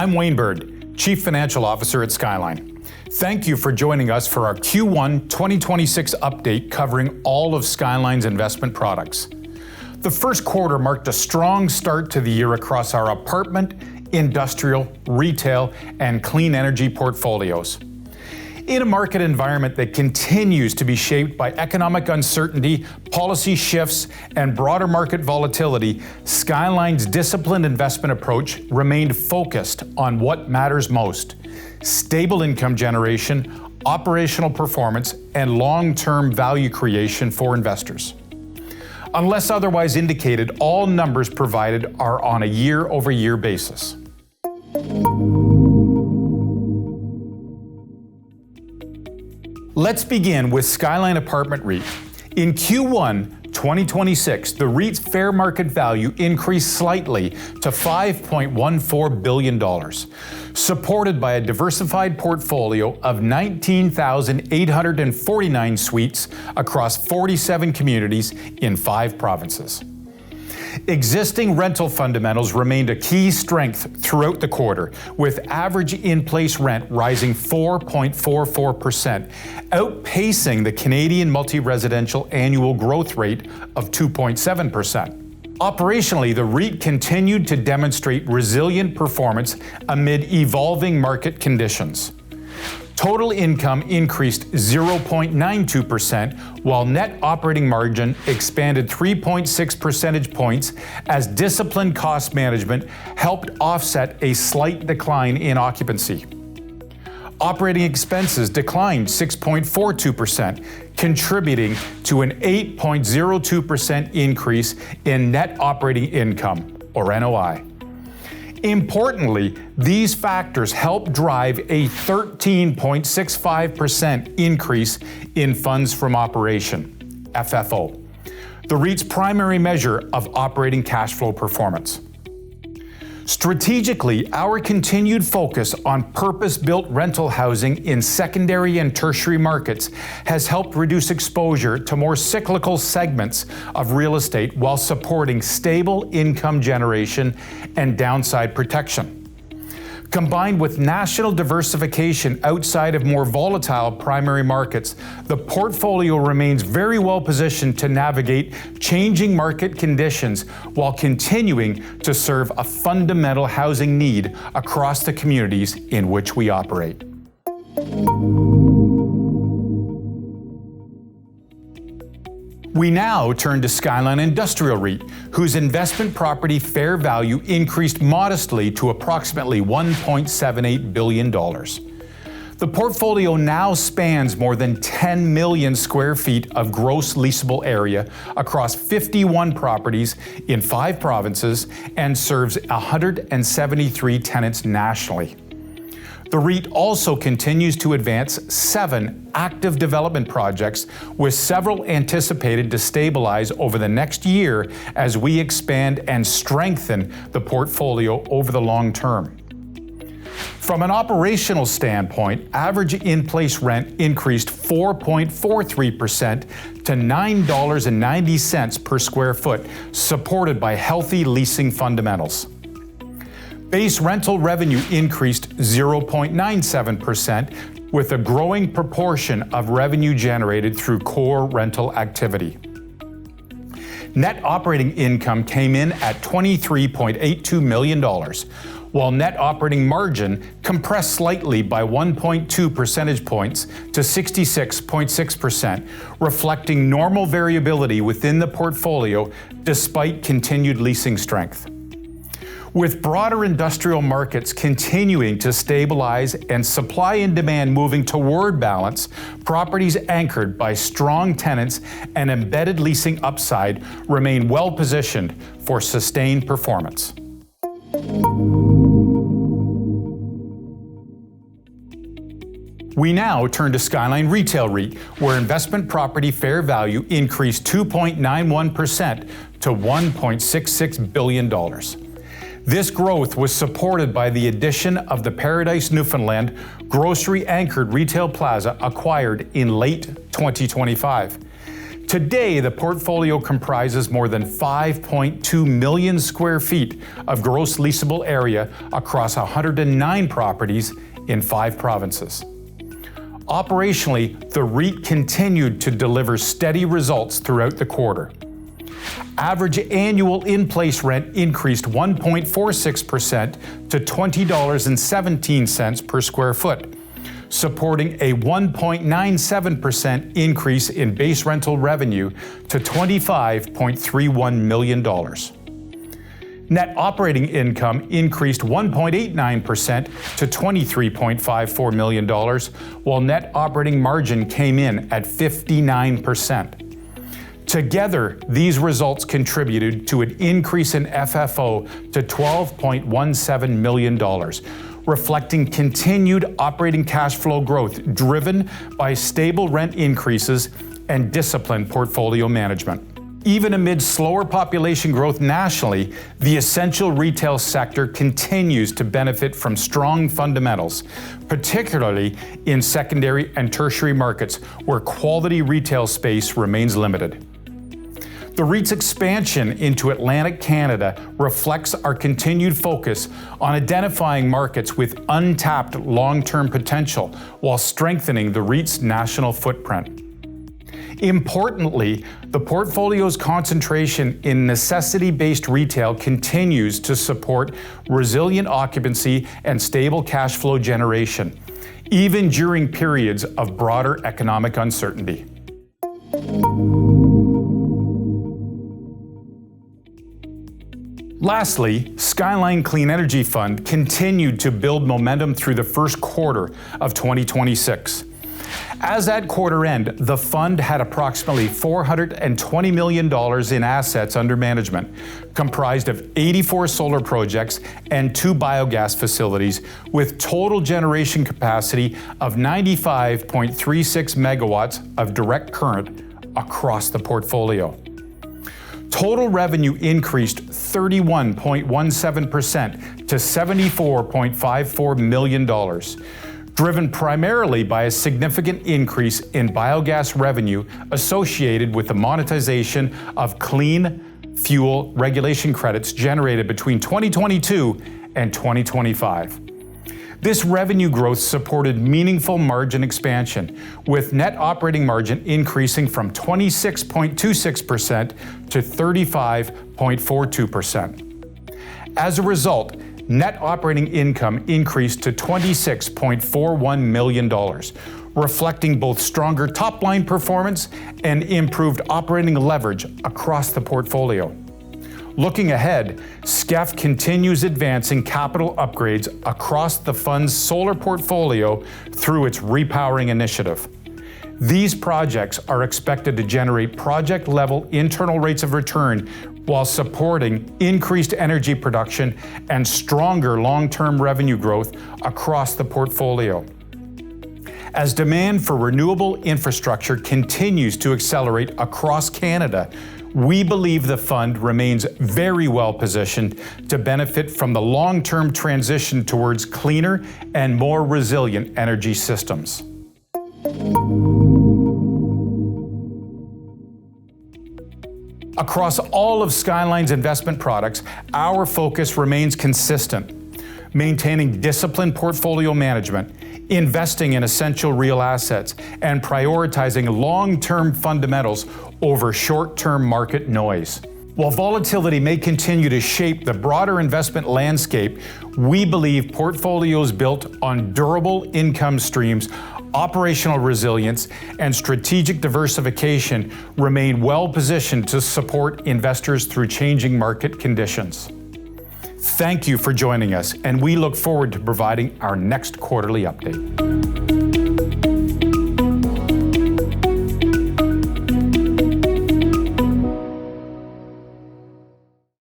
I'm Wayne Bird, Chief Financial Officer at Skyline. Thank you for joining us for our Q1 2026 update covering all of Skyline's investment products. The first quarter marked a strong start to the year across our apartment, industrial, retail, and clean energy portfolios. In a market environment that continues to be shaped by economic uncertainty, policy shifts, and broader market volatility, Skyline's disciplined investment approach remained focused on what matters most: stable income generation, operational performance, and long-term value creation for investors. Unless otherwise indicated, all numbers provided are on a year-over-year basis. Let's begin with Skyline Apartment REIT. In Q1 2026, the REIT's fair market value increased slightly to $5.14 billion, supported by a diversified portfolio of 19,849 suites across 47 communities in 5 provinces. Existing rental fundamentals remained a key strength throughout the quarter, with average in-place rent rising 4.44%, outpacing the Canadian multi-residential annual growth rate of 2.7%. Operationally, the REIT continued to demonstrate resilient performance amid evolving market conditions. Total income increased 0.92%, while net operating margin expanded 3.6 percentage points as disciplined cost management helped offset a slight decline in occupancy. Operating expenses declined 6.42%, contributing to an 8.02% increase in net operating income, or NOI. Importantly, these factors helped drive a 13.65% increase in funds from operation, FFO, the REIT's primary measure of operating cash flow performance. Strategically, our continued focus on purpose-built rental housing in secondary and tertiary markets has helped reduce exposure to more cyclical segments of real estate while supporting stable income generation and downside protection. Combined with national diversification outside of more volatile primary markets, the portfolio remains very well positioned to navigate changing market conditions while continuing to serve a fundamental housing need across the communities in which we operate. We now turn to Skyline Industrial REIT, whose investment property fair value increased modestly to approximately $1.78 billion. The portfolio now spans more than 10 million square feet of gross leasable area across 51 properties in 5 provinces and serves 173 tenants nationally. The REIT also continues to advance 7 active development projects, with several anticipated to stabilize over the next year as we expand and strengthen the portfolio over the long term. From an operational standpoint, average in-place rent increased 4.43% to $9.90 per square foot, supported by healthy leasing fundamentals. Base rental revenue increased 0.97%, with a growing proportion of revenue generated through core rental activity. Net operating income came in at $23.82 million, while net operating margin compressed slightly by 1.2 percentage points to 66.6%, reflecting normal variability within the portfolio despite continued leasing strength. With broader industrial markets continuing to stabilize and supply and demand moving toward balance, properties anchored by strong tenants and embedded leasing upside remain well positioned for sustained performance. We now turn to Skyline Retail REIT, where investment property fair value increased 2.91% to $1.66 billion. This growth was supported by the addition of the Paradise Newfoundland grocery-anchored retail plaza acquired in late 2025. Today, the portfolio comprises more than 5.2 million square feet of gross leasable area across 109 properties in 5 provinces. Operationally, the REIT continued to deliver steady results throughout the quarter. Average annual in-place rent increased 1.46% to $20.17 per square foot, supporting a 1.97% increase in base rental revenue to $25.31 million. Net operating income increased 1.89% to $23.54 million, while net operating margin came in at 59%. Together, these results contributed to an increase in FFO to $12.17 million, reflecting continued operating cash flow growth driven by stable rent increases and disciplined portfolio management. Even amid slower population growth nationally, the essential retail sector continues to benefit from strong fundamentals, particularly in secondary and tertiary markets where quality retail space remains limited. The REIT's expansion into Atlantic Canada reflects our continued focus on identifying markets with untapped long-term potential while strengthening the REIT's national footprint. Importantly, the portfolio's concentration in necessity-based retail continues to support resilient occupancy and stable cash flow generation, even during periods of broader economic uncertainty. Lastly, Skyline Clean Energy Fund continued to build momentum through the first quarter of 2026. As at quarter end, the fund had approximately $420 million in assets under management, comprised of 84 solar projects and 2 biogas facilities, with total generation capacity of 95.36 megawatts of direct current across the portfolio. Total revenue increased 31.17% to $74.54 million, driven primarily by a significant increase in biogas revenue associated with the monetization of clean fuel regulation credits generated between 2022 and 2025. This revenue growth supported meaningful margin expansion, with net operating margin increasing from 26.26% to 35.42%. As a result, net operating income increased to $26.41 million, reflecting both stronger top-line performance and improved operating leverage across the portfolio. Looking ahead, SCEF continues advancing capital upgrades across the fund's solar portfolio through its repowering initiative. These projects are expected to generate project-level internal rates of return while supporting increased energy production and stronger long-term revenue growth across the portfolio. As demand for renewable infrastructure continues to accelerate across Canada, we believe the fund remains very well positioned to benefit from the long-term transition towards cleaner and more resilient energy systems. Across all of Skyline's investment products, our focus remains consistent: maintaining disciplined portfolio management, investing in essential real assets, and prioritizing long-term fundamentals over short-term market noise. While volatility may continue to shape the broader investment landscape, we believe portfolios built on durable income streams, operational resilience, and strategic diversification remain well-positioned to support investors through changing market conditions. Thank you for joining us, and we look forward to providing our next quarterly update.